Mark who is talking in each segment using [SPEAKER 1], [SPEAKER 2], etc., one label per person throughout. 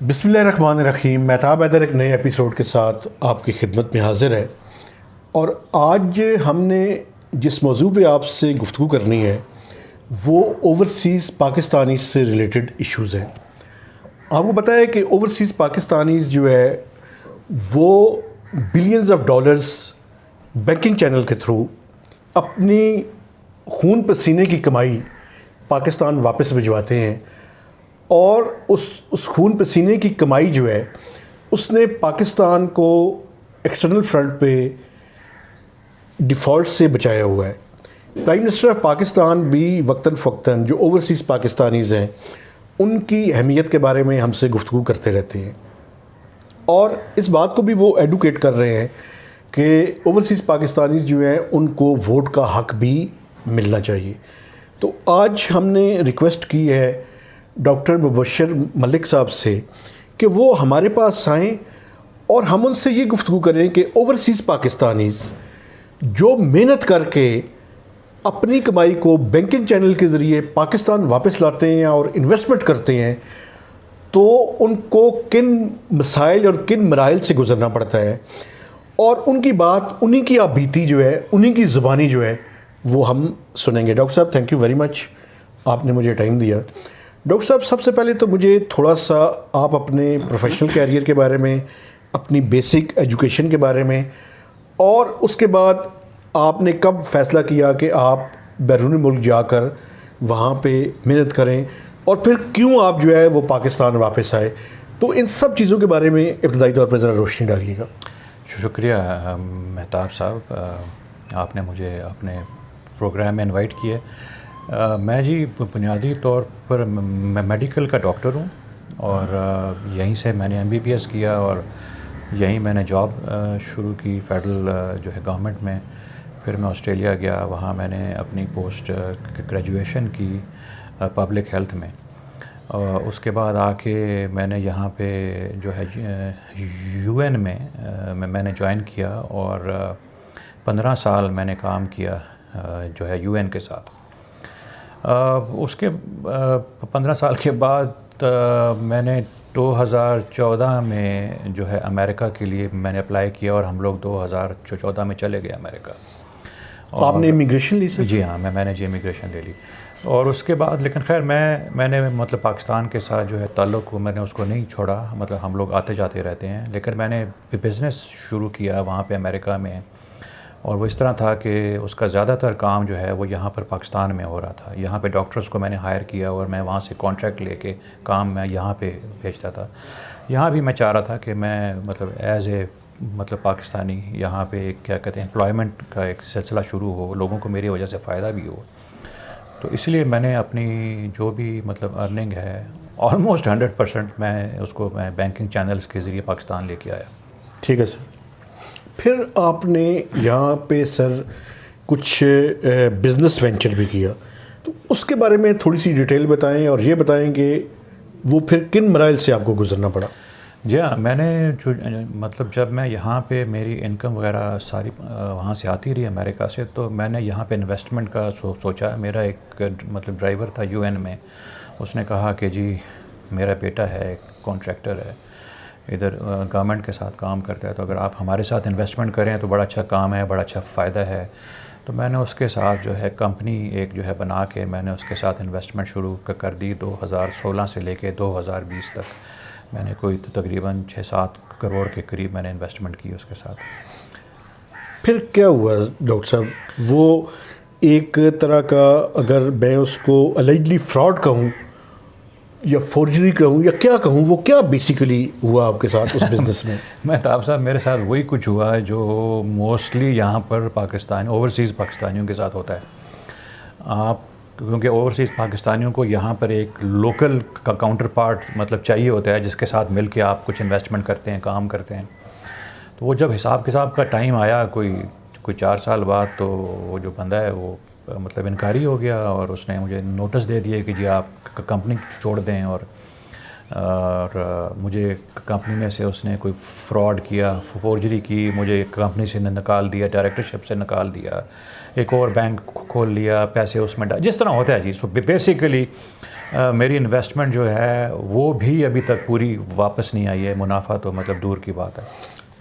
[SPEAKER 1] بسم اللہ الرحمن الرحیم۔ مہتاب حیدر ایک نئے ایپیسوڈ کے ساتھ آپ کی خدمت میں حاضر ہے، اور آج ہم نے جس موضوع پہ آپ سے گفتگو کرنی ہے وہ اوورسیز پاکستانیز سے ریلیٹڈ ایشوز ہیں۔ آپ کو پتہ ہے کہ اوورسیز پاکستانیز جو ہے وہ billions of dollars banking channel کے تھرو اپنی خون پسینے کی کمائی پاکستان واپس بھجواتے ہیں، اور اس خون پسینے کی کمائی جو ہے اس نے پاکستان کو ایکسٹرنل فرنٹ پہ ڈیفالٹ سے بچایا ہوا ہے۔ پرائم منسٹر آف پاکستان بھی وقتاً فوقتاً جو اوورسیز پاکستانیز ہیں ان کی اہمیت کے بارے میں ہم سے گفتگو کرتے رہتے ہیں، اور اس بات کو بھی وہ ایڈوکیٹ کر رہے ہیں کہ اوورسیز پاکستانیز جو ہیں ان کو ووٹ کا حق بھی ملنا چاہیے۔ تو آج ہم نے ریکویسٹ کی ہے ڈاکٹر مبشر ملک صاحب سے کہ وہ ہمارے پاس آئیں اور ہم ان سے یہ گفتگو کریں کہ اوورسیز پاکستانیز جو محنت کر کے اپنی کمائی کو بینکنگ چینل کے ذریعے پاکستان واپس لاتے ہیں اور انویسٹمنٹ کرتے ہیں، تو ان کو کن مسائل اور کن مراحل سے گزرنا پڑتا ہے، اور ان کی بات، انہی کی آپ بیتی جو ہے، انہی کی زبانی جو ہے وہ ہم سنیں گے۔ ڈاکٹر صاحب تھینک یو ویری مچ، آپ نے مجھے ٹائم دیا۔ ڈاکٹر صاحب سب سے پہلے تو مجھے تھوڑا سا آپ اپنے پروفیشنل کیریئر کے بارے میں، اپنی بیسک ایجوکیشن کے بارے میں، اور اس کے بعد آپ نے کب فیصلہ کیا کہ آپ بیرون ملک جا کر وہاں پہ محنت کریں، اور پھر کیوں آپ جو ہے وہ پاکستان واپس آئے، تو ان سب چیزوں کے بارے میں ابتدائی طور پر ذرا روشنی ڈالیے گا۔
[SPEAKER 2] شکریہ مہتاب صاحب، آپ نے مجھے اپنے پروگرام میں انوائٹ کیا۔ میں جی بنیادی طور پر میڈیکل کا ڈاکٹر ہوں، اور یہیں سے میں نے MBBS کیا، اور یہیں میں نے جاب شروع کی فیڈرل جو ہے گورنمنٹ میں۔ پھر میں آسٹریلیا گیا، وہاں میں نے اپنی پوسٹ گریجویشن کی پبلک ہیلتھ میں، اور اس کے بعد آ کے میں نے یہاں پہ جو ہے UN میں نے جوائن کیا، اور 15 سال میں نے کام کیا جو ہے UN کے ساتھ۔ اس کے 15 سال کے بعد میں نے 2014 میں جو ہے امریکہ کے لیے میں نے اپلائی کیا، اور ہم لوگ 2014 میں چلے گئے امریکہ۔
[SPEAKER 1] آپ نے امیگریشن لی؟
[SPEAKER 2] جی ہاں، میں نے جی امیگریشن لے لی، اور اس کے بعد لیکن خیر میں نے مطلب پاکستان کے ساتھ جو ہے تعلق میں نے اس کو نہیں چھوڑا، مطلب ہم لوگ آتے جاتے رہتے ہیں، لیکن میں نے بزنس شروع کیا وہاں پہ امریکہ میں، اور وہ اس طرح تھا کہ اس کا زیادہ تر کام جو ہے وہ یہاں پر پاکستان میں ہو رہا تھا۔ یہاں پہ ڈاکٹرز کو میں نے ہائر کیا، اور میں وہاں سے کانٹریکٹ لے کے کام میں یہاں پہ بھیجتا تھا۔ یہاں بھی میں چاہ رہا تھا کہ میں مطلب ایز اے مطلب پاکستانی یہاں پہ ایک کیا کہتے ہیں امپلائمنٹ کا ایک سلسلہ شروع ہو، لوگوں کو میری وجہ سے فائدہ بھی ہو۔ تو اس لیے میں نے اپنی جو بھی مطلب ارننگ ہے آلموسٹ 100% میں اس کو میں بینکنگ چینلز کے ذریعے پاکستان لے کے آیا۔
[SPEAKER 1] ٹھیک ہے سر۔ پھر آپ نے یہاں پہ سر کچھ بزنس وینچر بھی کیا، تو اس کے بارے میں تھوڑی سی ڈیٹیل بتائیں، اور یہ بتائیں کہ وہ پھر کن مراحل سے آپ کو گزرنا پڑا۔
[SPEAKER 2] جی ہاں، میں نے جو مطلب جب میں یہاں پہ میری انکم وغیرہ ساری وہاں سے آتی رہی امریکہ سے، تو میں نے یہاں پہ انویسٹمنٹ کا سوچا۔ میرا ایک مطلب ڈرائیور تھا UN میں، اس نے کہا کہ جی میرا بیٹا ہے، کانٹریکٹر ہے، ادھر گورنمنٹ کے ساتھ کام کرتا ہے، تو اگر آپ ہمارے ساتھ انویسٹمنٹ کریں تو بڑا اچھا کام ہے، بڑا اچھا فائدہ ہے۔ تو میں نے اس کے ساتھ جو ہے کمپنی ایک جو ہے بنا کے میں نے اس کے ساتھ انویسٹمنٹ شروع کر دی۔ 2016 سے لے کے 2020 تک میں نے کوئی تقریباً 6-7 کروڑ کے قریب میں نے انویسٹمنٹ کی اس کے ساتھ۔
[SPEAKER 1] پھر کیا ہوا ڈاکٹر صاحب؟ وہ ایک طرح کا، اگر میں اس کو الیجلی فراڈ کہوں یا فورجری کہوں یا کیا کہوں، وہ کیا بیسیکلی ہوا آپ کے ساتھ اس بزنس میں؟
[SPEAKER 2] مہتاب صاحب، میرے ساتھ وہی کچھ ہوا ہے جو موسٹلی یہاں پر پاکستان اوورسیز پاکستانیوں کے ساتھ ہوتا ہے۔ آپ کیونکہ اوورسیز پاکستانیوں کو یہاں پر ایک لوکل کا کاؤنٹر پارٹ مطلب چاہیے ہوتا ہے، جس کے ساتھ مل کے آپ کچھ انویسٹمنٹ کرتے ہیں، کام کرتے ہیں۔ تو وہ جب حساب کتاب کا ٹائم آیا کوئی 4 سال بعد، تو وہ جو بندہ ہے وہ مطلب انکاری ہو گیا، اور اس نے مجھے نوٹس دے دیا کہ جی آپ کمپنی چھوڑ دیں، اور مجھے کمپنی میں سے اس نے کوئی فراڈ کیا، فورجری کی، مجھے کمپنی سے نکال دیا، ڈائریکٹرشپ سے نکال دیا، ایک اور بینک کھول لیا، پیسے اس میں جس طرح ہوتا ہے جی۔ سو بیسیکلی میری انویسٹمنٹ جو ہے وہ بھی ابھی تک پوری واپس نہیں آئی ہے، منافع تو مطلب دور کی بات ہے۔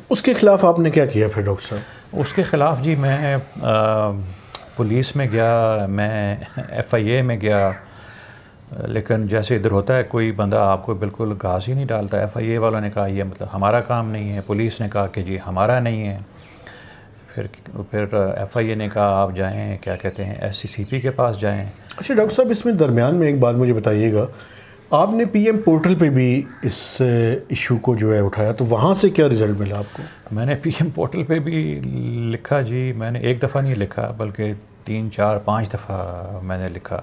[SPEAKER 1] اس کے خلاف آپ نے کیا کیا پھر ڈاکٹر صاحب؟
[SPEAKER 2] اس کے خلاف جی میں پولیس میں گیا، میں ایف آئی اے میں گیا، لیکن جیسے ادھر ہوتا ہے کوئی بندہ آپ کو بالکل گھاس ہی نہیں ڈالتا۔ ایف آئی اے والوں نے کہا یہ مطلب ہمارا کام نہیں ہے، پولیس نے کہا کہ جی ہمارا نہیں ہے، پھر ایف آئی اے نے کہا آپ جائیں کیا کہتے ہیں ایس سی سی پی کے پاس جائیں۔
[SPEAKER 1] اچھا ڈاکٹر صاحب، اس میں درمیان میں ایک بات مجھے بتائیے گا، آپ نے پی ایم پورٹل پہ بھی اس ایشو کو جو ہے اٹھایا، تو وہاں سے کیا رزلٹ ملا آپ کو؟
[SPEAKER 2] میں نے پی ایم پورٹل پہ بھی لکھا جی، میں نے ایک دفعہ نہیں لکھا بلکہ 3 4 5 دفعہ میں نے لکھا،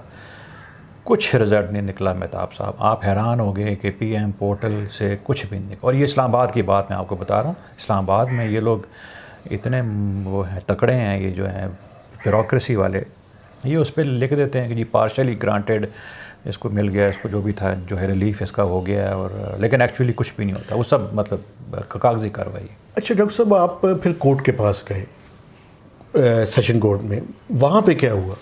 [SPEAKER 2] کچھ رزلٹ نہیں نکلا مہتاب صاحب۔ آپ حیران ہو گئے کہ پی ایم پورٹل سے کچھ بھی نہیں نکلا۔ اور یہ اسلام آباد کی بات میں آپ کو بتا رہا ہوں، اسلام آباد میں یہ لوگ اتنے وہ ہیں تکڑے ہیں، یہ جو ہیں بیوروکریسی والے، یہ اس پہ لکھ دیتے ہیں کہ جی پارشلی گرانٹیڈ، اس کو مل گیا، اس کو جو بھی تھا جو ہے ریلیف اس کا ہو گیا ہے، اور لیکن ایکچولی کچھ بھی نہیں ہوتا، وہ سب مطلب کاغذی کارروائی۔
[SPEAKER 1] اچھا ڈاکٹر صاحب، آپ پھر کورٹ کے پاس گئے، سیشن کورٹ میں، وہاں پہ کیا ہوا؟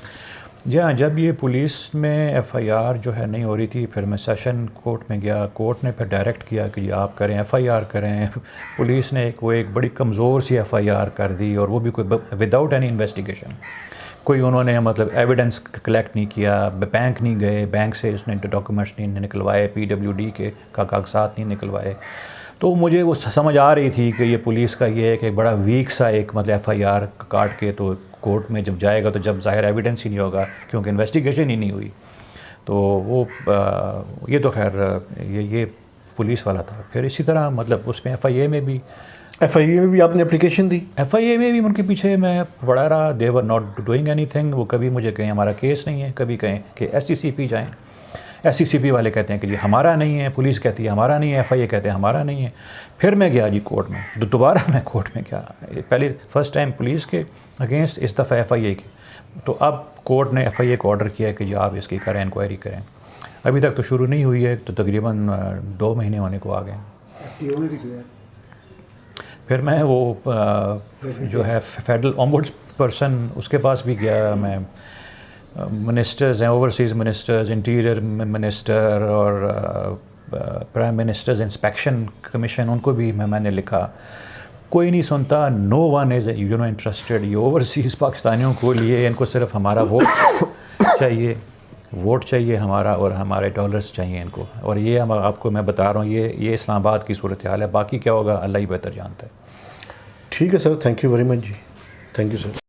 [SPEAKER 2] جی ہاں، جب یہ پولیس میں ایف آئی آر جو ہے نہیں ہو رہی تھی، پھر میں سیشن کورٹ میں گیا، کورٹ نے پھر ڈائریکٹ کیا کہ جی آپ کریں ایف آئی آر کریں۔ پولیس نے ایک بڑی کمزور سی ایف آئی آر کر دی، اور وہ بھی کوئی وداؤٹ اینی انویسٹیگیشن، کوئی انہوں نے مطلب ایویڈنس کلیکٹ نہیں کیا، بینک نہیں گئے، بینک سے اس نے ڈاکومنٹس نہیں نکلوائے، پی ڈبلیو ڈی کے کاغذات نہیں نکلوائے۔ تو مجھے وہ سمجھ آ رہی تھی کہ یہ پولیس کا یہ ہے کہ بڑا ویک سا ایک مطلب ایف آئی آر کاٹ کے تو کورٹ میں جب جائے گا تو جب ظاہر ایویڈنس ہی نہیں ہوگا، کیونکہ انویسٹیگیشن ہی نہیں ہوئی، تو وہ یہ تو خیر یہ پولیس والا تھا۔ پھر اسی طرح مطلب اس میں ایف آئی اے میں بھی
[SPEAKER 1] آپ نے اپلیکیشن دی؟
[SPEAKER 2] ایف آئی اے میں بھی ان کے پیچھے میں پڑا رہا، they were not doing anything. وہ کبھی مجھے کہیں ہمارا کیس نہیں ہے، کبھی کہیں کہ ایس سی سی پی جائیں، ایس سی سی پی والے کہتے ہیں کہ جی ہمارا نہیں ہے، پولیس کہتی ہے ہمارا نہیں ہے، ایف آئی اے کہتے ہیں ہمارا نہیں ہے۔ پھر میں گیا جی کورٹ میں، دوبارہ میں کورٹ میں گیا، پہلے فرسٹ ٹائم پولیس کے اگینسٹ، اس دفعہ ایف آئی اے کے۔ تو اب کورٹ نے ایف آئی اے کو آرڈر کیا کہ جی آپ اس کی کریں، انکوائری کریں۔ ابھی تک تو شروع نہیں ہوئی ہے، تو تقریباً 2 مہینے ہونے کو آ گئے۔ پھر میں وہ جو ہے فیڈرل اومبڈس پرسن اس کے پاس بھی گیا، میں منسٹرز ہیں، اوورسیز منسٹرز، انٹیریئر منسٹر اور پرائم منسٹرز انسپیکشن کمیشن، ان کو بھی میں نے لکھا، کوئی نہیں سنتا، نو ون از انٹرسٹڈ۔ یہ اوورسیز پاکستانیوں کو لیے ان کو صرف ہمارا ووٹ چاہیے ہمارا، اور ہمارے ڈالرز چاہیے ان کو، اور یہ آپ کو میں بتا رہا ہوں یہ اسلام آباد کی صورتحال ہے، باقی کیا ہوگا اللہ ہی بہتر جانتا ہے۔
[SPEAKER 1] ٹھیک ہے sir, thank you very much جی، تھینک یو سر۔